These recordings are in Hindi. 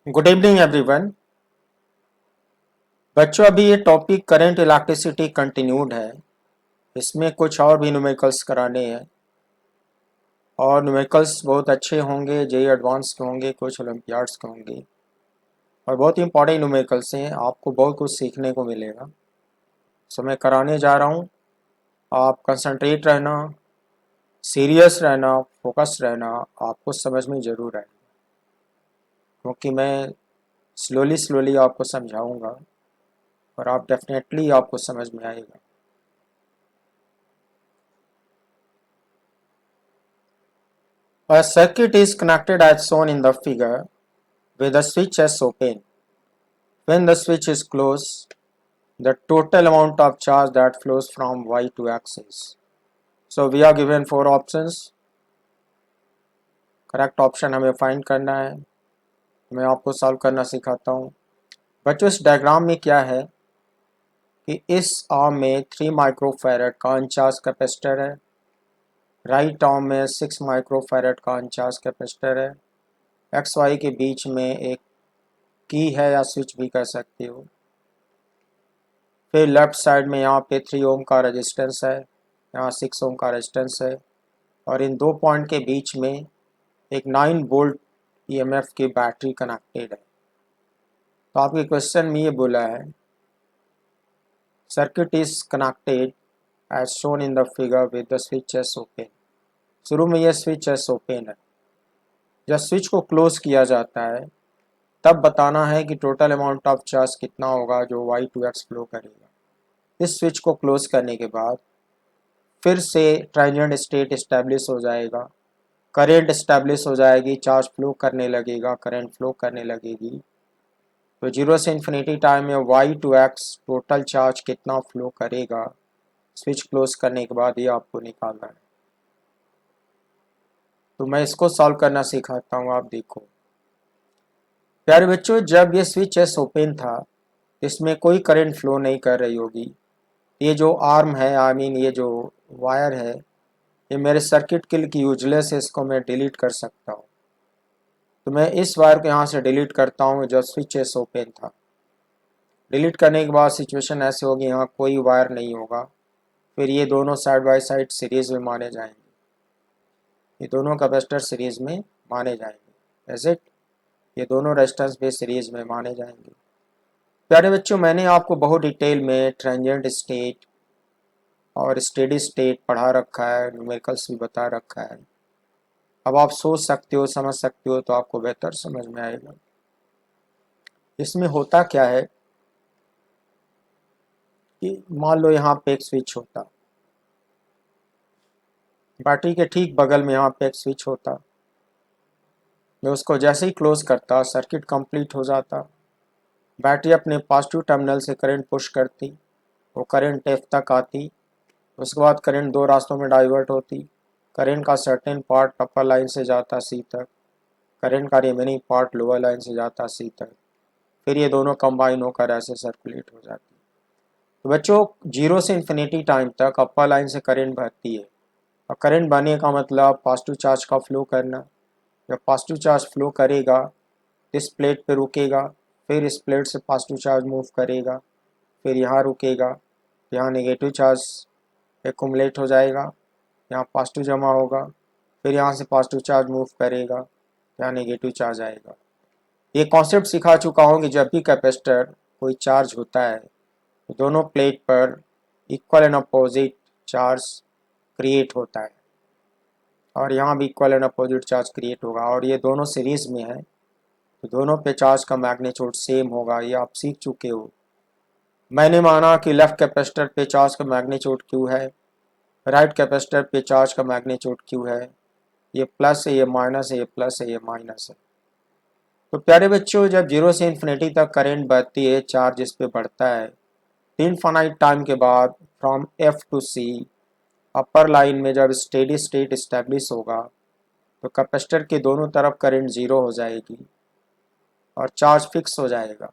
Good evening everyone. बच्चों, अभी ये टॉपिक करंट इलेक्ट्रिसिटी कंटिन्यूड है। इसमें कुछ और भी न्यूमेरिकल्स कराने हैं और न्यूमेरिकल्स बहुत अच्छे होंगे, जेई एडवांस के होंगे, कुछ ओलंपियाड्स के होंगे और बहुत इंपॉर्टेंट न्यूमेरिकल्स हैं। आपको बहुत कुछ सीखने को मिलेगा। सो मैं कराने जा रहा हूँ। आप कंसंट्रेट रहना, सीरियस रहना, फोकस रहना। आपको समझ में ज़रूर आएगा क्योंकि मैं स्लोली स्लोली आपको समझाऊंगा और आप डेफिनेटली आपको समझ में आएगा। A circuit is connected as shown in the figure with the switch as open. When the switch is closed, the total amount of charge that flows from Y to X is. So we are given four options. Correct option हमें फाइंड करना है। मैं आपको सॉल्व करना सिखाता हूँ। बच्चों, इस डायग्राम में क्या है कि इस आर्म में 3 माइक्रोफैरड का अनचार्ज कैपेसिटर है, राइट आर्म में 6 माइक्रोफैरड का अनचार्ज कैपेसिटर है, एक्स वाई के बीच में एक की है या स्विच भी कह सकते हो। फिर लेफ्ट साइड में यहाँ पे 3 ओम का रेजिस्टेंस है, यहाँ 6 ओम का रेजिस्टेंस है और इन दो पॉइंट के बीच में एक 9 वोल्ट ईएमएफ की बैटरी कनेक्टेड है। तो आपके क्वेश्चन में ये बोला है circuit is connected as shown in the figure with the switch S open. शुरू में यह स्विच एस ओपन है। जब स्विच को क्लोज किया जाता है तब बताना है कि टोटल अमाउंट ऑफ चार्ज कितना होगा जो वाई टू एक्स फ्लो करेगा। इस स्विच को क्लोज करने के बाद फिर से ट्रांजिएंट स्टेट इस्टेब्लिश हो जाएगा, करंट इस्टेब्लिश हो जाएगी, चार्ज फ्लो करने लगेगा, करंट फ्लो करने लगेगी। तो 0 से इन्फिनिटी टाइम में Y to X total charge कितना फ्लो करेगा स्विच क्लोज करने के बाद ये आपको निकालना है। तो मैं इसको सॉल्व करना सिखाता हूँ, आप देखो। प्यारे बच्चों, जब ये स्विच एस ओपन था इसमें कोई करंट फ्लो नहीं कर रही होगी। ये जो आर्म है, आई मीन ये जो वायर है, ये मेरे सर्किट के लिए यूजलेस है, इसको मैं डिलीट कर सकता हूँ। तो मैं इस वायर को यहाँ से डिलीट करता हूँ जब स्विच एस ओपन था। डिलीट करने के बाद सिचुएशन ऐसे होगी, यहाँ कोई वायर नहीं होगा। फिर ये दोनों साइड बाय साइड सीरीज में माने जाएंगे, ये दोनों कैपेसिटर सीरीज में माने जाएंगे। एज इट, ये दोनों रेजिस्टेंस भी सीरीज में माने जाएंगे। प्यारे बच्चों, मैंने आपको बहुत डिटेल में ट्रांजिएंट स्टेट और स्टेडी स्टेट पढ़ा रखा है, न्यूमेरिकल्स भी बता रखा है। अब आप सोच सकते हो, समझ सकते हो, तो आपको बेहतर समझ में आएगा। इसमें होता क्या है कि मान लो यहाँ पे एक स्विच होता, बैटरी के ठीक बगल में यहाँ पे एक स्विच होता। मैं उसको जैसे ही क्लोज करता सर्किट कंप्लीट हो जाता। बैटरी अपने पॉजिटिव टर्मिनल से करंट पुश करती, वो करंट एफ तक आती। उसके बाद करंट दो रास्तों में डाइवर्ट होती। करंट का सर्टेन पार्ट अपर लाइन से जाता सी तक, करंट का रिमेनिंग पार्ट लोअर लाइन से जाता सी तक। फिर ये दोनों कंबाइन होकर ऐसे सर्कुलेट हो जाती। तो बच्चों, 0 से इन्फिनिटी टाइम तक अपर लाइन से करंट बहती है और करंट बहने का मतलब पॉजिटिव चार्ज का फ्लो करना। जब पॉजिटिव चार्ज फ्लो करेगा इस प्लेट पे रुकेगा, फिर इस प्लेट से पॉजिटिव चार्ज मूव करेगा, फिर यहाँ रुकेगा, यहाँ नेगेटिव चार्ज एक्युमुलेट हो जाएगा, यहाँ पॉजिटिव जमा होगा, फिर यहाँ से पॉजिटिव चार्ज मूव करेगा, यहाँ नेगेटिव चार्ज आएगा। ये कॉन्सेप्ट सिखा चुका हूँ कि जब भी कैपेसिटर कोई चार्ज होता है तो दोनों प्लेट पर equal and opposite charge create होता है और यहाँ भी equal and opposite charge create होगा और ये दोनों सीरीज में है तो दोनों पे चार्ज का मैग्नीट्यूड सेम होगा। ये आप सीख चुके हो। मैंने माना कि लेफ्ट कैपेसिटर पे चार्ज का मैग्नीट्यूड क्यू है, राइट कैपेसिटर पे चार्ज का मैग्नीट्यूड क्यू है। ये प्लस है, ये माइनस है, ये प्लस है, ये माइनस है। तो प्यारे बच्चों, जब 0 से इन्फिनिटी तक करंट बढ़ती है, चार्ज इस पे बढ़ता है, तो इनफाइनाइट टाइम के बाद from F to C upper line में जब स्टेडी स्टेट इस्टेब्लिश होगा तो कैपेसिटर के दोनों तरफ करंट 0 हो जाएगी और चार्ज फिक्स हो जाएगा।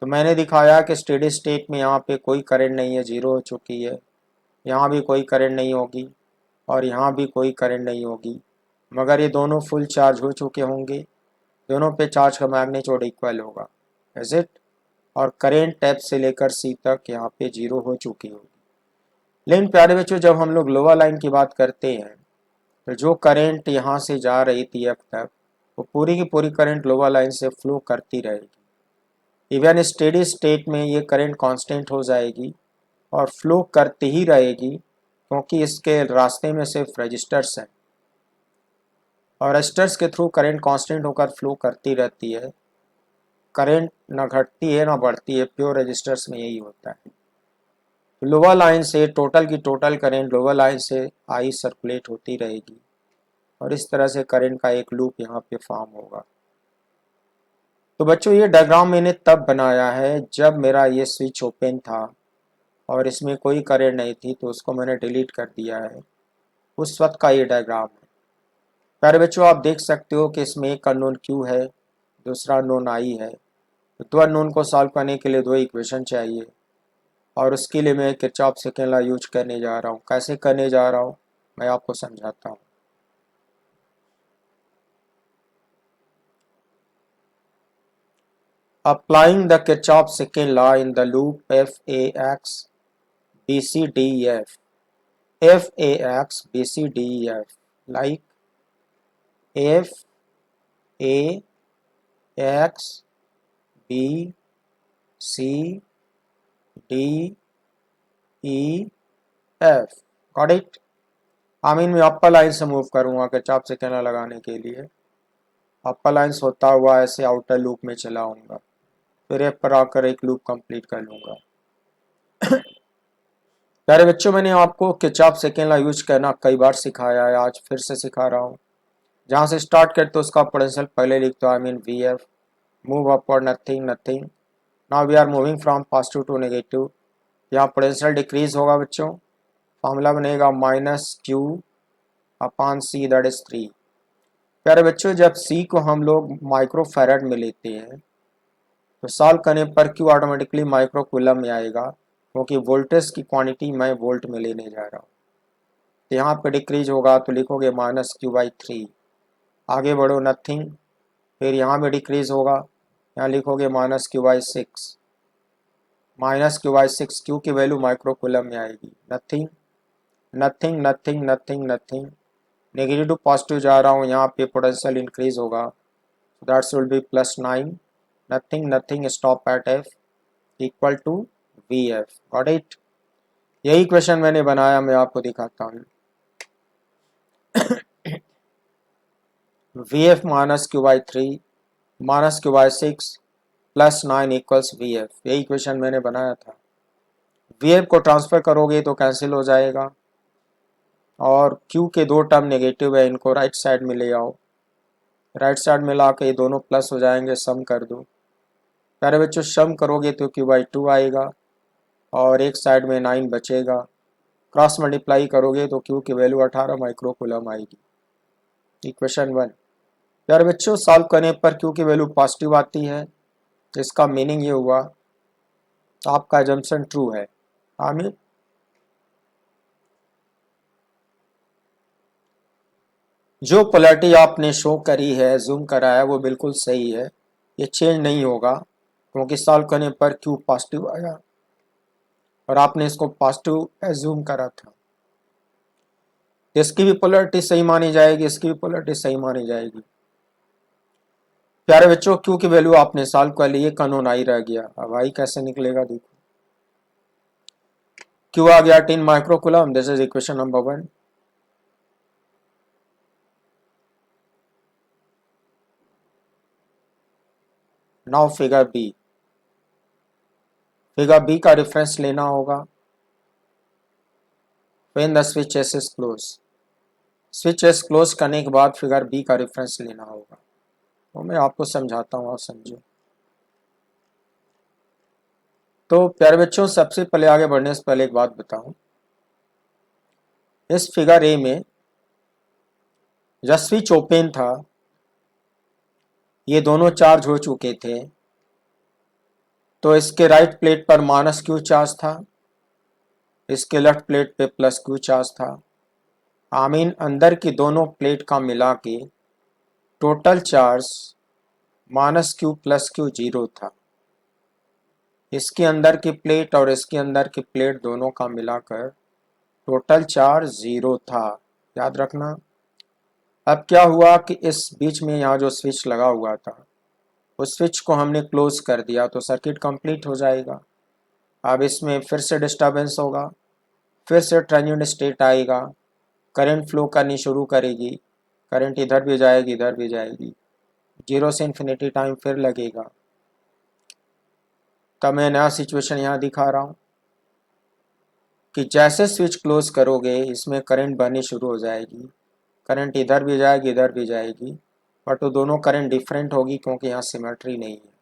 तो मैंने दिखाया कि स्टेडी स्टेट में यहाँ पे कोई करंट नहीं है, 0 हो चुकी है, यहाँ भी कोई करंट नहीं होगी और यहाँ भी कोई करंट नहीं होगी, मगर ये दोनों फुल चार्ज हो चुके होंगे, दोनों पे चार्ज का मैग्नीट्यूड इक्वल होगा, इज इट। और करेंट टैप से लेकर सी तक यहाँ पे 0 हो चुकी होगी। लेकिन प्यारे बच्चों, जब हम लोग लोअर लाइन की बात करते हैं तो जो करंट यहाँ से जा रही थी एफ तक, वो पूरी की पूरी करंट लोअर लाइन से फ्लो करती रहेगी। इवन स्टेडी स्टेट में ये करंट कांस्टेंट हो जाएगी और फ्लो करती ही रहेगी, क्योंकि इसके रास्ते में सिर्फ रजिस्टर्स हैं और रजिस्टर्स के थ्रू करंट कांस्टेंट होकर फ्लो करती रहती है। करंट ना घटती है ना बढ़ती है, प्योर रजिस्टर्स में यही होता है। लोअर लाइन से टोटल की टोटल करंट लोअर लाइन से आई सर्कुलेट होती रहेगी और इस तरह से करंट का एक लूप यहाँ पे फॉर्म होगा। तो बच्चों, ये डायग्राम मैंने तब बनाया है जब मेरा ये स्विच ओपन था और इसमें कोई करंट नहीं थी, तो उसको मैंने डिलीट कर दिया है। उस वक्त का ये डायग्राम है। प्यारे बच्चों, आप देख सकते हो कि इसमें एक अननोन क्यू है, दूसरा अननोन आई है। तो दो अननोन को सॉल्व करने के लिए दो इक्वेशन चाहिए और उसके लिए मैं किरचॉफ सेकेंड लॉ यूज करने जा रहा हूँ। कैसे करने जा रहा हूँ मैं आपको समझाता हूँ। Applying the Kirchhoff's second law in the loop FAX BCDEF, FAX BCDEF, like FAX BCDEF, got it? आमीन मैं अपर लाइन से मूव करूंगा किरचॉफ सेकेंड लॉ लगाने के लिए। अपर लाइन होता हुआ ऐसे आउटर लूप में चलाऊंगा, फिर एफ पर आकर एक लूप कंप्लीट कर लूंगा। प्यारे बच्चों, मैंने आपको किरचॉफ सेकेंड लॉ यूज करना कई बार सिखाया है, आज फिर से सिखा रहा हूँ। जहाँ से स्टार्ट करते उसका पोटेंशियल पहले लिख दो, I mean V F, move upward nothing nothing. Now we are moving from positive to negative. यहाँ पोटेंशियल डिक्रीज होगा बच्चों, फॉर्मूला बनेगा minus Q upon C, that is 3। प्यारे बच्चों, जब सी को हम लोग माइक्रो फैराड में लेते हैं तो सॉल्व करने पर क्यू ऑटोमेटिकली माइक्रो कूलम में आएगा, क्योंकि वोल्टेज की क्वांटिटी मैं वोल्ट में लेने जा रहा हूँ। तो यहाँ पे डिक्रीज होगा तो लिखोगे -q/3। आगे बढ़ो नथिंग, फिर यहाँ भी डिक्रीज होगा, यहाँ लिखोगे -q/6। -q/6, क्यू की वैल्यू माइक्रो कूलम में आएगी। Nothing nothing nothing nothing nothing, negative to positive जा रहा हूँ, यहाँ पे पोटेंशियल इंक्रीज होगा, that's will be +9। Nothing nothing stop at F equal to V F, got it. यही क्वेश्चन मैंने बनाया, मैं आपको दिखाता हूँ। V F -q/3 -q/6 +9 equals V F, यही क्वेश्चन मैंने बनाया था। वी एफ को ट्रांसफर करोगे तो कैंसिल हो जाएगा और क्यू के दो टर्म नेगेटिव है, इनको राइट साइड में ले आओ, राइट साइड में ला के ये दोनों प्लस हो जाएंगे, सम कर दो। प्यारे बच्चों, सम करोगे तो q/2 आएगा और एक साइड में 9 बचेगा। क्रॉस मल्टीप्लाई करोगे तो क्यू की वैल्यू 18 माइक्रो कूलम आएगी। इक्वेशन 1। प्यारे बच्चों, सॉल्व करने पर क्यू की वैल्यू पॉजिटिव आती है, इसका मीनिंग ये हुआ आपका एजम्पशन ट्रू है। आमीन। जो पोलैरिटी आपने शो करी है, जूम करा है, वो बिल्कुल सही है, ये चेंज नहीं होगा, क्योंकि सॉल्व करने पर क्यू पॉजिटिव आया और आपने इसको पॉजिटिव एज्यूम करा था। इसकी भी पोलैरिटी सही मानी जाएगी, इसकी भी पोलैरिटी सही मानी जाएगी। प्यारे बच्चों, क्यू की वैल्यू आपने सॉल्व कर ली, ये कानून आई रह गया। अब आई कैसे निकलेगा देखो, क्यू आ गया 10 micro coulomb, this is equation number 1। Now figure B, figure B का रेफरेंस लेना होगा when the switch S is close. Switch S close करने के बाद फिगर बी का रेफरेंस लेना होगा। वो मैं आपको समझाता हूँ, आप समझो। तो प्यारे बच्चों, सबसे पहले आगे बढ़ने से पहले एक बात बताऊं। इस फिगर ए में जब स्विच ओपन था, ये दोनों चार्ज हो चुके थे, तो इसके राइट प्लेट पर माइनस क्यू चार्ज था, इसके लेफ्ट प्लेट पे प्लस क्यू चार्ज था। आमीन अंदर की दोनों प्लेट का मिला के total charge minus Q plus Q zero था। इसके अंदर की प्लेट और इसके अंदर की प्लेट दोनों का मिलाकर टोटल चार्ज जीरो था, याद रखना। अब क्या हुआ कि इस बीच में यहाँ जो स्विच लगा हुआ था, उस स्विच को हमने क्लोज कर दिया तो सर्किट कंप्लीट हो जाएगा। अब इसमें फिर से डिस्टर्बेंस होगा, फिर से ट्रांजिएंट स्टेट आएगा, करंट फ्लो करनी शुरू करेगी, करंट इधर भी जाएगी इधर भी जाएगी, जीरो से इन्फिनिटी टाइम फिर लगेगा। तब मैं नया सिचुएशन यहाँ दिखा रहा हूँ कि जैसे स्विच क्लोज करोगे इसमें करंट बहनी शुरू हो जाएगी, करंट इधर भी जाएगी इधर भी जाएगी, बट वो दोनों करंट डिफरेंट होगी क्योंकि यहाँ सिमेट्री नहीं है।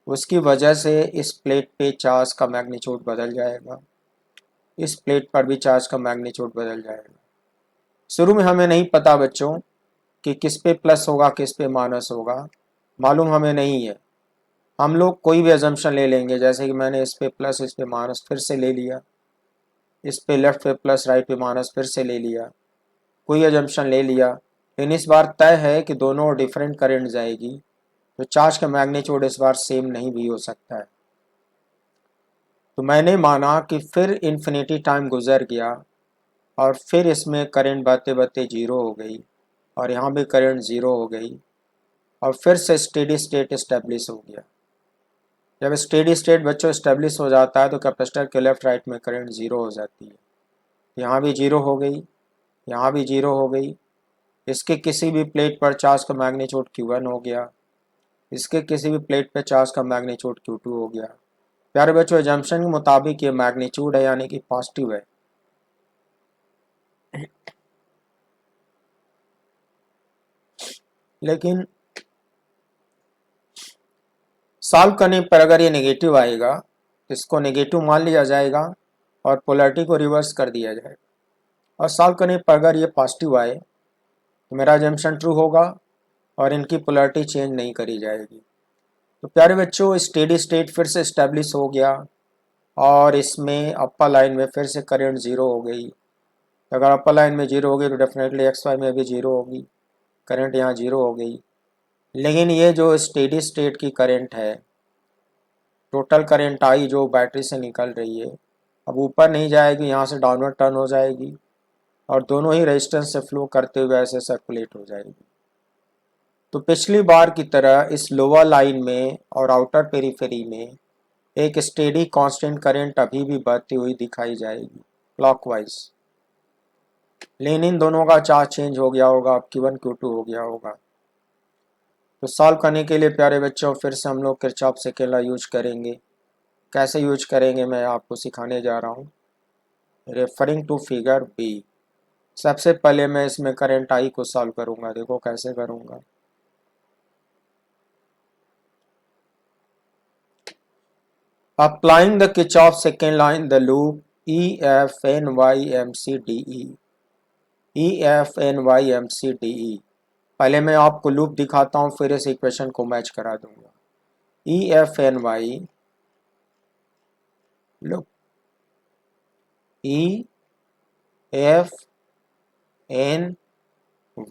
उसकी वजह से इस प्लेट पे चार्ज का मैग्नीट्यूड बदल जाएगा, इस प्लेट पर भी चार्ज का मैग्नीट्यूड बदल जाएगा। शुरू में हमें नहीं पता बच्चों कि किस पे प्लस होगा किस पे माइनस होगा, मालूम हमें नहीं है। हम लोग कोई भी अजम्पशन ले लेंगे, जैसे कि मैंने इस पे प्लस इस पे माइनस फिर से ले लिया, इस पे लेफ्ट पे प्लस राइट पे माइनस फिर से ले लिया, कोई अजम्पशन ले लिया, लेकिन इस बार तय है कि दोनों डिफरेंट करंट जाएगी, तो चार्ज का मैग्नीट्यूड इस बार सेम नहीं भी हो सकता है। तो मैंने माना कि फिर इन्फिनिटी टाइम गुजर गया और फिर इसमें करंट बढ़ते बढ़ते जीरो हो गई और यहाँ भी करंट जीरो हो गई और फिर से स्टेडी स्टेट इस्टेब्लिश हो गया। जब स्टेडी स्टेट बच्चों इस्टेब्लिश हो जाता है तो कैपेसिटर के लेफ्ट राइट में करंट जीरो हो जाती है। यहाँ भी जीरो हो गई, यहाँ भी जीरो हो गई, इसके किसी भी प्लेट पर चार्ज का मैग्नीट्यूड Q1 हो गया, इसके किसी भी प्लेट पर चार्ज का मैग्नीट्यूड Q2 हो गया। प्यारे बच्चों, जंक्शन के मुताबिक ये मैग्नीट्यूड है यानी कि पॉजिटिव है। लेकिन सॉल्व करने पर अगर ये नेगेटिव आएगा, इसको नेगेटिव मान लिया जाएगा और पोलैरिटी को रिवर्स कर दिया जाएगा, और सॉल्व करने पर अगर ये पॉजिटिव आए तो मेरा जंक्शन ट्रू होगा और इनकी पोलैरिटी चेंज नहीं करी जाएगी। तो प्यारे बच्चों, स्टेडी स्टेट फिर से इस्टेब्लिश हो गया और इसमें अप्पर लाइन में फिर से करंट जीरो हो गई। अगर अप्पर लाइन में जीरो हो गई तो डेफिनेटली एक्स वाई में भी जीरो होगी, करंट यहाँ जीरो हो गई। लेकिन ये जो स्टेडी स्टेट की करंट है, टोटल करंट आई जो बैटरी से निकल रही है, अब ऊपर नहीं जाएगी, यहाँ से डाउनवर्ड टर्न हो जाएगी और दोनों ही रेजिस्टेंस से फ्लो करते हुए ऐसे सर्कुलेट हो जाएगी। तो पिछली बार की तरह इस लोअर लाइन में और आउटर पेरीफेरी में एक स्टेडी कांस्टेंट करंट अभी भी बहती हुई दिखाई जाएगी क्लॉकवाइज, लेकिन इन दोनों का चार्ज चेंज हो गया होगा, अब Q1 Q2 हो गया होगा। तो सॉल्व करने के लिए प्यारे बच्चों फिर से हम लोग किरचॉफ सेकेंड लॉ यूज करेंगे। कैसे यूज करेंगे मैं आपको सिखाने जा रहा हूँ, रेफरिंग टू फिगर बी। सबसे पहले मैं इसमें करंट आई को सॉल्व करूँगा, देखो कैसे करूँगा। Applying the Kirchhoff second law in the loop E F N Y M C D E, E F N Y M C D E। पहले मैं आपको लूप दिखाता हूँ फिर इस इक्वेशन को मैच करा दूंगा। E F N Y loop, E F N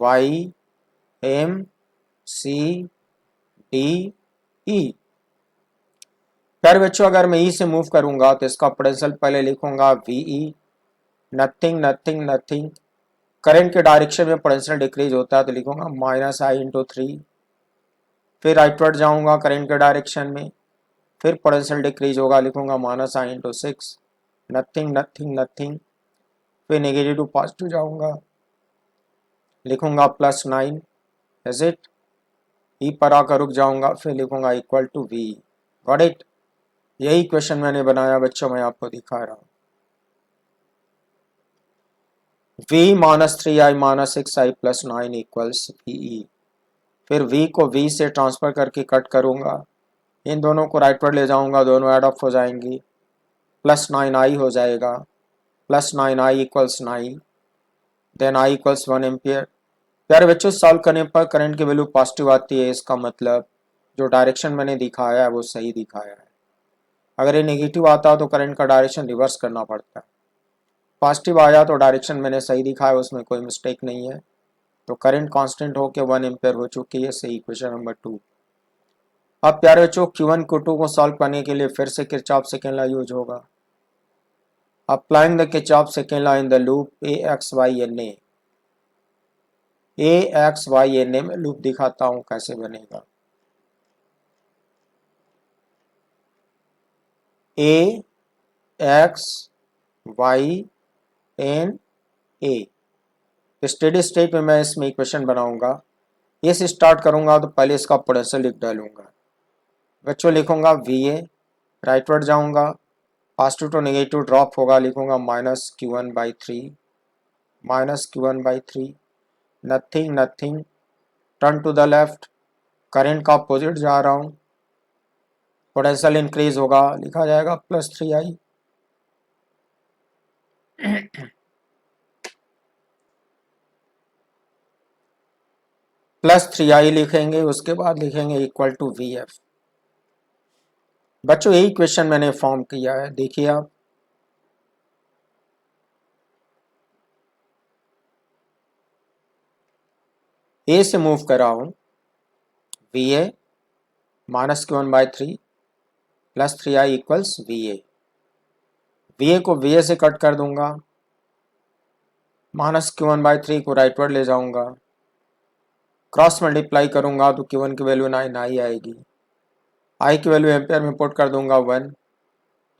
Y M C D E। फिर बच्चों अगर मैं E से मूव करूंगा तो इसका पोटेंशियल पहले लिखूंगा VE, nothing nothing nothing, current के डायरेक्शन में पोटेंशियल डिक्रीज होता है तो लिखूंगा -I/3। फिर राइटवर्ड जाऊंगा करंट के डायरेक्शन में, फिर पोटेंशियल डिक्रीज होगा, लिखूंगा -I/6, नथिंग नथिंग नथिंग। फिर नेगेटिव टू पॉजिटिव जाऊंगा, लिखूंगा +9। Is it? ई पर आकर रुक जाऊंगा, फिर लिखूंगा =V। Got it? यही क्वेश्चन मैंने बनाया बच्चों, मैं आपको दिखा रहा हूँ। V -3I -6I +9 = VE। फिर V को V से ट्रांसफ़र करके कट करूँगा, इन दोनों को राइट पर ले जाऊँगा, दोनों ऐड ऑफ हो जाएंगी, प्लस 9I हो जाएगा, plus 9I equals 9, then I equals 1 ampere. प्यारे बच्चों, सॉल्व करने पर करंट की वैल्यू पॉजिटिव आती है, इसका मतलब जो डायरेक्शन मैंने दिखाया है वो सही दिखाया है। अगर ये नेगेटिव आता तो करंट का डायरेक्शन रिवर्स करना पड़ता है। पॉजिटिव आया तो डायरेक्शन मैंने सही दिखाया, उसमें कोई मिस्टेक नहीं है। तो करंट कांस्टेंट होकर 1 एम्पियर हो चुकी है, सही इक्वेशन नंबर 2। अब प्यारे बच्चों, Q1 Q2 को सॉल्व करने के लिए फिर से किरचॉफ सेकेंड लॉ यूज होगा। Applying the Kirchhoff second law in the loop AXYNA। AXYNA में लूप दिखाता हूँ कैसे बनेगा। AXYNA स्टेडी स्टेट में मैं इसमें इक्वेशन बनाऊंगा। ये से स्टार्ट करूंगा तो पहले इसका पोटेंशियल लिख डालूंगा। बच्चों लिखूंगा VA, राइटवर्ड जाऊंगा, पॉजिटिव टू नेगेटिव ड्रॉप होगा, लिखूंगा -Q1/3, -Q1/3, nothing nothing, turn to the left, current का अपोजिट जा रहा हूँ, पोटेंशियल इंक्रीज होगा, लिखा जाएगा +3I। +3I लिखेंगे, उसके बाद लिखेंगे इक्वल टू VF। बच्चों यही क्वेश्चन मैंने फॉर्म किया है, देखिए आप। ए से मूव कर रहा हूँ, VA -Q1/3 +3I equals VA। VA को VA से कट कर दूंगा, -Q1/3 को राइटवर्ड ले जाऊंगा, क्रॉस मल्टीप्लाई करूंगा तो Q1 की वैल्यू 9I आएगी, I की वैल्यू एम्पेयर में पुट कर दूंगा 1,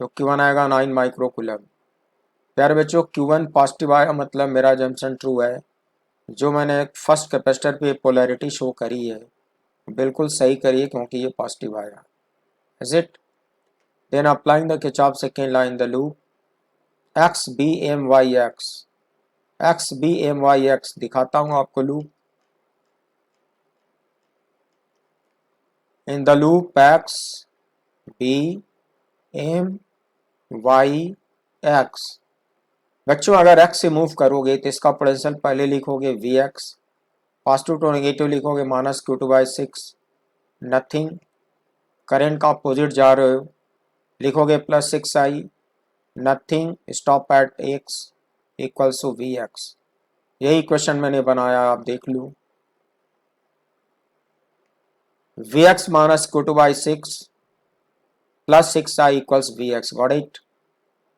तो Q1 आएगा 9 माइक्रोकूलम। प्यारे बच्चों, Q1 पॉजिटिव आया मतलब मेरा जंक्शन ट्रू है। जो मैंने फर्स्ट कैपेसिटर पे पोलैरिटी शो करी है बिल्कुल सही करिए, क्योंकि ये पॉजिटिव आया। Is it? Then applying the Kirchhoff second law in the loop XBMYX दिखाता हूँ आपको loop. In the loop XBMYX। बच्चों अगर x से मूव करोगे तो इसका पोटेंशियल पहले लिखोगे VX, पॉजिटिव टू नेगेटिव लिखोगे -Q2/6, नथिंग, करंट का अपोजिट जा रहे हो लिखोगे +6I, nothing, stop at x equals to VX। यही क्वेश्चन मैंने बनाया, आप देख लो। VX -Q2/6 +6I equals VX, got it.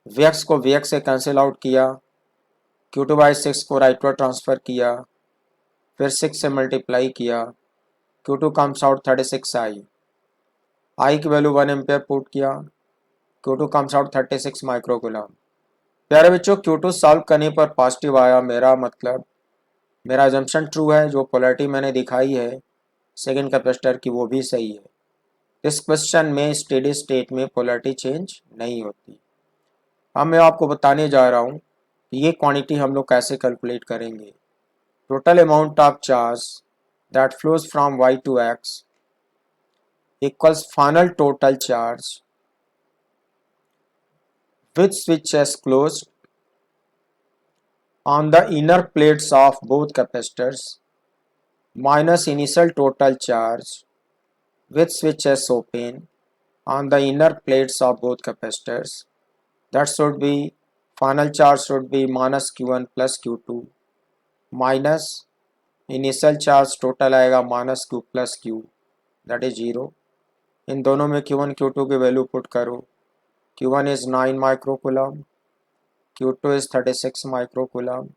VX को VX से कैंसिल आउट किया, Q2/6 को राइटवर्ड ट्रांसफर किया, फिर 6 से मल्टीप्लाई किया, Q2 comes out 36I, I की वैल्यू 1 एम्पेयर पुट किया, Q2 कम्स आउट 36 माइक्रोकूलम। प्यारे बच्चों, Q2 सॉल्व करने पर पॉजिटिव आया, मेरा मतलब मेरा अजम्पशन ट्रू है। जो पोलैरिटी मैंने दिखाई है सेकेंड कैपेसिटर की वो भी सही है। इस क्वेश्चन में स्टेडी स्टेट में पोलैरिटी चेंज नहीं होती। अब मैं आपको बताने जा रहा हूँ कि ये क्वांटिटी हम लोग कैसे कैलकुलेट करेंगे। Total amount of charge that flows from Y to X equals final total charge with switches closed on the inner plates of both capacitors minus initial total charge with switches open on the inner plates of both capacitors. That should be final charge should be -Q1 plus Q2 minus initial charge total आएगा -Q plus Q, that is 0। इन दोनों में Q1 Q2 की वैल्यू पुट करो। Q1 is 9 microcoulomb, Q2 is 36 microcoulomb,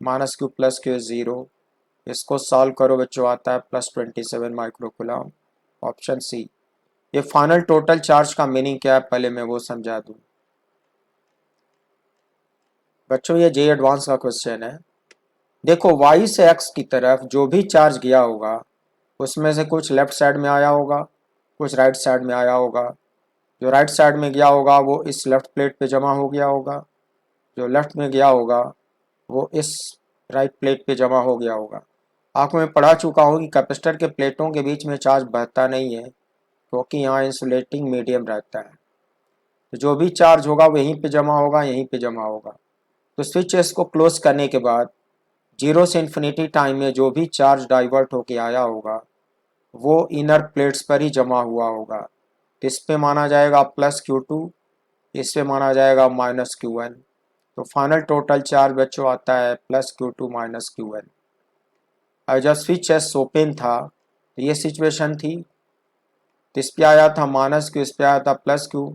-Q plus Q is 0। इसको सॉल्व करो बच्चों, आता है +27 माइक्रोकूलम, ऑप्शन सी। ये फाइनल टोटल चार्ज का मीनिंग क्या है पहले मैं वो समझा दूं। बच्चों ये जे एडवांस का क्वेश्चन है। देखो Y से X की तरफ जो भी चार्ज गया होगा उसमें से कुछ लेफ्ट साइड में आया होगा, कुछ राइट साइड में आया होगा। जो राइट साइड में गया होगा वो इस लेफ्ट प्लेट पे जमा हो गया होगा, जो लेफ्ट में गया होगा वो इस राइट प्लेट पे जमा हो गया होगा। आपको मैं पढ़ा चुका हूँ कि कैपेसिटर के प्लेटों के बीच में चार्ज बहता नहीं है क्योंकि यहाँ इंसुलेटिंग मीडियम रहता है। तो जो भी चार्ज होगा वहीं पे जमा होगा, यहीं पे जमा होगा। तो स्विच एस को क्लोज करने के बाद 0 से इन्फिनिटी टाइम में जो भी चार्ज डाइवर्ट होके आया होगा वो इनर प्लेट्स पर ही जमा हुआ होगा। तो इस पे माना जाएगा प्लस Q2, इस पे माना जाएगा माइनस Q1। तो फाइनल टोटल चार्ज बच्चों आता है प्लस Q2 माइनस Q1। और जब स्विच एस ओपन था तो ये सिचुएशन थी। तो इस पे आया था माइनस Q, इस पे आया था plus Q।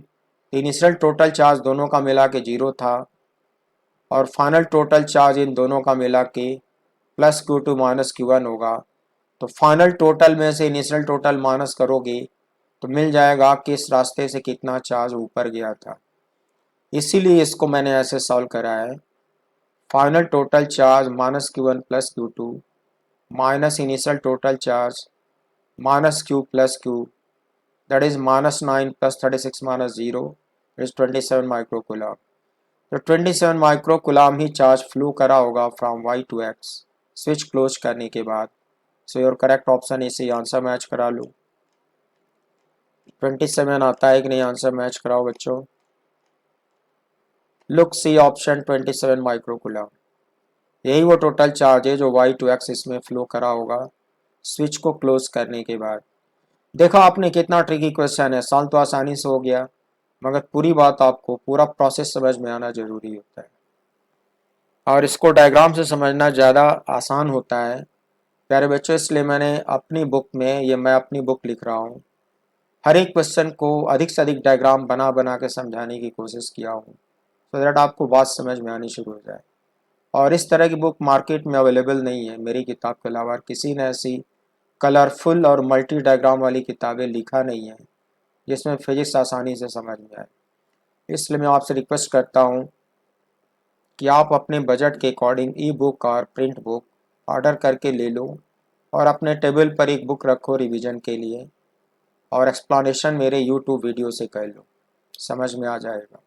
Initial total charge दोनों का मिला के 0 था और फाइनल टोटल चार्ज इन दोनों का मिला के प्लस Q2 माइनस Q1 होगा। तो फाइनल टोटल में से इनिशियल टोटल माइनस करोगे तो मिल जाएगा किस रास्ते से कितना चार्ज ऊपर गया था। इसीलिए इसको मैंने ऐसे सॉल्व करा है। Final total charge minus Q1 plus Q2 minus initial total charge minus Q plus Q, that is minus 9 plus 36 minus 0 is 27 micro coulomb. तो 27 माइक्रो कूलम ही चार्ज फ्लो करा होगा from Y to X switch close करने के बाद। सो योर करेक्ट ऑप्शन इसी आंसर मैच करा लो। 27 आता है कि नहीं, आंसर मैच कराओ बच्चों। Look C option 27 micro coulomb. यही वो टोटल चार्ज है जो Y टू X इसमें फ्लो करा होगा स्विच को क्लोज करने के बाद। देखो आपने कितना ट्रिकी क्वेश्चन है, सॉल्व तो आसानी से हो गया मगर पूरी बात आपको पूरा प्रोसेस समझ में आना जरूरी होता है और इसको डायग्राम से समझना ज़्यादा आसान होता है प्यारे बच्चों। इसलिए मैंने अपनी बुक में, ये मैं अपनी बुक लिख रहा हूँ, हर एक क्वेश्चन को अधिक से अधिक डायग्राम बना बना के समझाने की कोशिश किया हूँ सो दैट आपको बात समझ में आनी शुरू हो जाए। और इस तरह की बुक मार्केट में अवेलेबल नहीं है, मेरी किताब के अलावा किसी ने ऐसी कलरफुल और मल्टी डायग्राम वाली किताबें लिखा नहीं है जिसमें फिजिक्स आसानी से समझ में आए। इसलिए मैं आपसे रिक्वेस्ट करता हूँ कि आप अपने बजट के अकॉर्डिंग ई बुक और प्रिंट बुक ऑर्डर करके ले लो और अपने टेबल पर एक बुक रखो रिवीजन के लिए और एक्सप्लेनेशन मेरे यूट्यूब वीडियो से कर लो, समझ में आ जाएगा।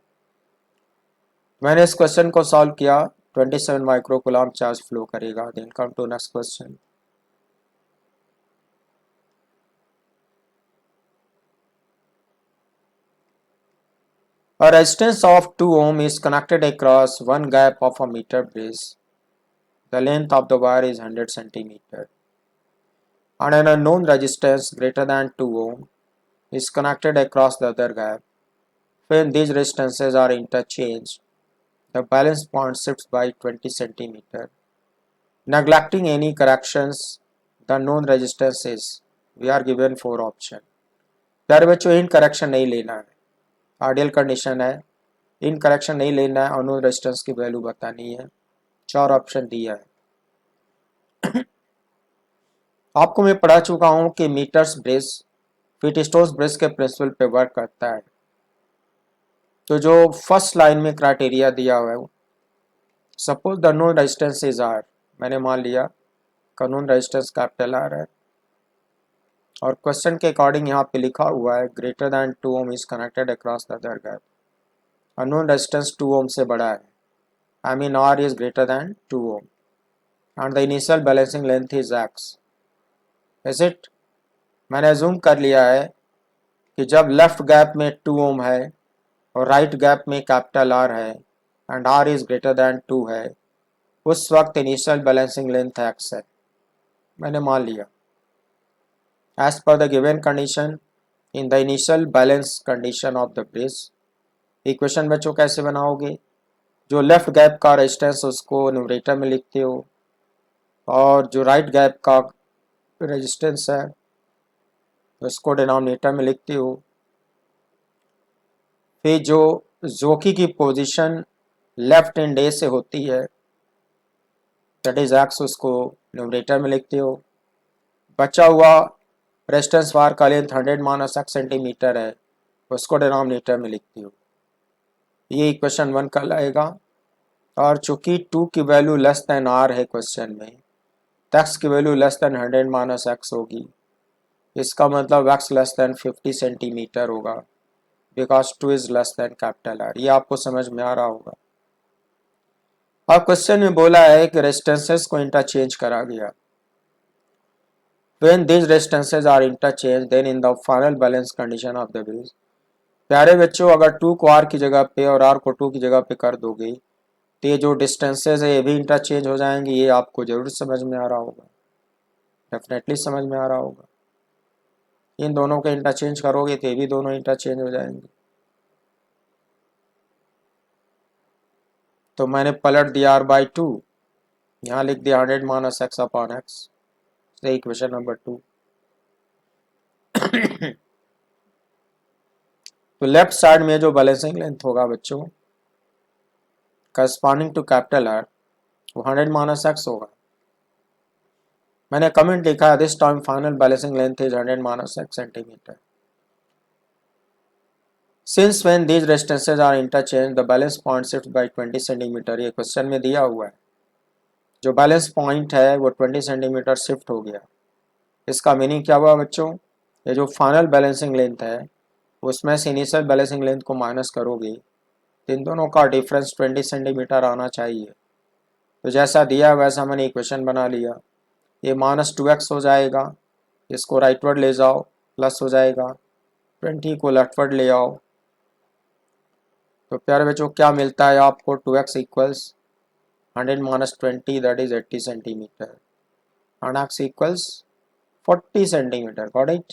मैंने इस क्वेश्चन को सॉल्व किया, 27 माइक्रो कूलम चार्ज फ्लो करेगा। Then come to next question. A resistance of 2 ohm is connected across one gap of a meter bridge. The length of the wire is 100 centimeter. And an unknown resistance greater than 2 ohm is connected across the other gap. When these resistances are interchanged, the balance point shifts by 20 centimeter. Neglecting any corrections, the known resistance is, we are given 4 option. प्यारे बच्चों इन करेक्शन नहीं लेना है, आइडियल कंडीशन है, इन करेक्शन नहीं लेना है, अननोन रेजिस्टेंस की वैल्यू बतानी है। 4 ऑप्शन दिया है। आपको मैं पढ़ा चुका हूं कि मीटर्स ब्रिज फिट-स्टोक्स ब्रिज के प्रिंसिपल पे वर्क करता है। तो जो फर्स्ट लाइन में क्राइटेरिया दिया हुआ है, suppose the known resistance is R, मैंने मान लिया कानून रेजिस्टेंस कैपिटल आर है और क्वेश्चन के अकॉर्डिंग यहाँ पे लिखा हुआ है greater than 2 ohm is connected across the other gap. Unknown resistance 2 ohm से बड़ा है, I mean R is greater than 2 ohm and the initial balancing length is X. Is it? मैंने अज्यूम कर लिया है कि जब लेफ्ट गैप में 2 ओम है और राइट गैप में कैपिटल आर है and R is greater than 2 है, उस वक्त इनिशियल बैलेंसिंग लेंथ एक्स है, मैंने मान लिया। As per the given condition in the initial balance condition of the bridge, equation बच्चों कैसे बनाओगे? जो लेफ्ट गैप का रेजिस्टेंस उसको न्यूमरेटर में लिखते हो और जो राइट गैप का रेजिस्टेंस है उसको डिनोमिनेटर में लिखते हो। फिर जो जोकी की पोजीशन लेफ्ट एंड ए से होती है दैट इज एक्स, उसको न्यूमरेटर में लिखते हो। बचा हुआ रेजिस्टेंस वायर का लेंथ 100 माइनस एक्स सेंटीमीटर है, उसको डिनोमिनेटर में लिखती हो। ये इक्वेशन 1 कहलाएगा। और चूंकि 2 की वैल्यू लेस देन आर है क्वेश्चन में, तो एक्स की value less than 100 minus x होगी, इसका मतलब एक्स लेस देन 50 सेंटीमीटर होगा because 2 is less than capital R. ये आपको समझ में आ रहा होगा। अब क्वेश्चन में बोला है कि रेजिस्टेंसेस को इंटरचेंज करा गया, When these distances are interchanged, then in the final balance condition of the bridge, प्यारे बच्चों अगर 2 को r की जगह पे और r को 2 की जगह पे कर दोगे तो ये जो डिस्टेंसेज है ये भी इंटरचेंज हो जाएंगे। ये आपको जरूर समझ में आ रहा होगा, डेफिनेटली समझ में आ रहा होगा। इन दोनों को इंटरचेंज करोगे तो ये भी दोनों इंटरचेंज हो जाएंगे। तो मैंने पलट दिया r/2, यहाँ लिख दिया 100 minus x upon x, equation number 2। तो लेफ्ट साइड में जो बैलेंसिंग लेंथ होगा बच्चों करस्पॉन्डिंग टू कैपिटल R वो 100 माइनस x होगा। मैंने कमेंट लिखा है this time final balancing length is 100 minus x centimetre. Since when these distances are interchange the balance point shift by 20 centimetre, ये क्वेश्चन में दिया हुआ है। जो बैलेंस पॉइंट है वो 20 सेंटीमीटर शिफ्ट हो गया। इसका मीनिंग क्या हुआ बच्चों, ये जो फाइनल बैलेंसिंग लेंथ है उसमें से इनिशियल बैलेंसिंग लेंथ को माइनस करोगे तो इन दोनों का डिफरेंस 20 सेंटीमीटर आना चाहिए। तो जैसा दिया वैसा मैंने इक्वेशन बना लिया। ये -2x हो जाएगा, इसको राइटवर्ड ले जाओ प्लस हो जाएगा, 20 को लेफ्टवर्ड ले आओ। तो प्यारे बच्चों क्या मिलता है आपको, 2x equals 100 minus 20 that is 80 centimetre and x equals 40 centimetre. Got it,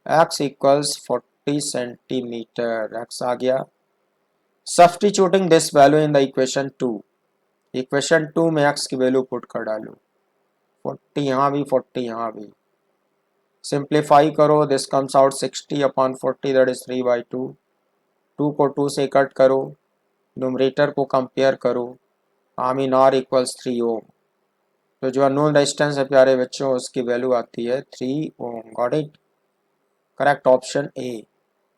x equals 40 centimetre, x आ गया। Substituting this value in the equation 2, equation 2 में x की वैल्यू पुट कर डालो, 40 यहाँ भी 40 यहाँ भी। सिंप्लीफाई करो, this comes out 60 upon 40 that is 3/2। 2 को 2 से कट करो, न्यूमरेटर को कंपेयर करो, I mean R इक्वल्स 3 ओम। तो जो अननोन रेजिस्टेंस है प्यारे बच्चों उसकी वैल्यू आती है 3 ohm. Got it, correct option A,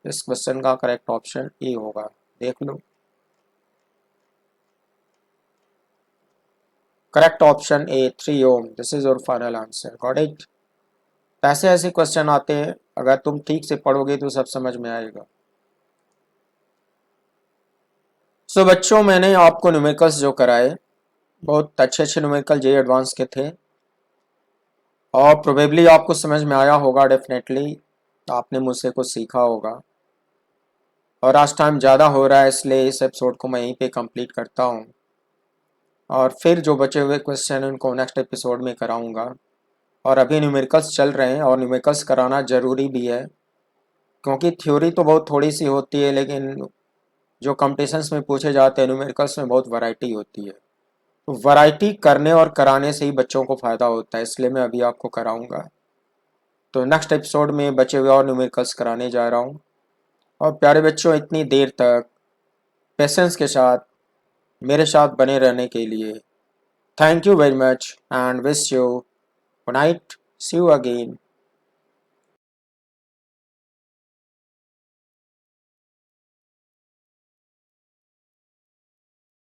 इस क्वेश्चन का करेक्ट ऑप्शन ए होगा, देख लो। Correct option A 3 ohm, this is your final answer. Got it. ऐसे ऐसे क्वेश्चन आते हैं, अगर तुम ठीक से पढ़ोगे तो सब समझ में आएगा। सो बच्चों मैंने आपको न्यूमेरिकल्स जो कराए बहुत अच्छे अच्छे न्यूमेरिकल जे एडवांस के थे और प्रोबेबली आपको समझ में आया होगा, डेफिनेटली आपने मुझसे कुछ सीखा होगा। और आज टाइम ज़्यादा हो रहा है इसलिए इस एपिसोड को मैं यहीं पे कंप्लीट करता हूँ और फिर जो बचे हुए क्वेश्चन उनको नेक्स्ट एपिसोड में कराऊंगा। और अभी न्यूमेरिकल्स चल रहे हैं और न्यूमेरिकल्स कराना ज़रूरी भी है क्योंकि थ्योरी तो बहुत थोड़ी सी होती है लेकिन जो कॉम्पिटिशन्स में पूछे जाते हैं न्यूमेरिकल्स में बहुत वैरायटी होती है। तो वैरायटी करने और कराने से ही बच्चों को फ़ायदा होता है, इसलिए मैं अभी आपको कराऊंगा। तो नेक्स्ट एपिसोड में बचे हुए और न्यूमेरिकल्स कराने जा रहा हूँ। और प्यारे बच्चों इतनी देर तक पेशेंस के साथ मेरे साथ बने रहने के लिए thank you very much and wish you good night, see you again.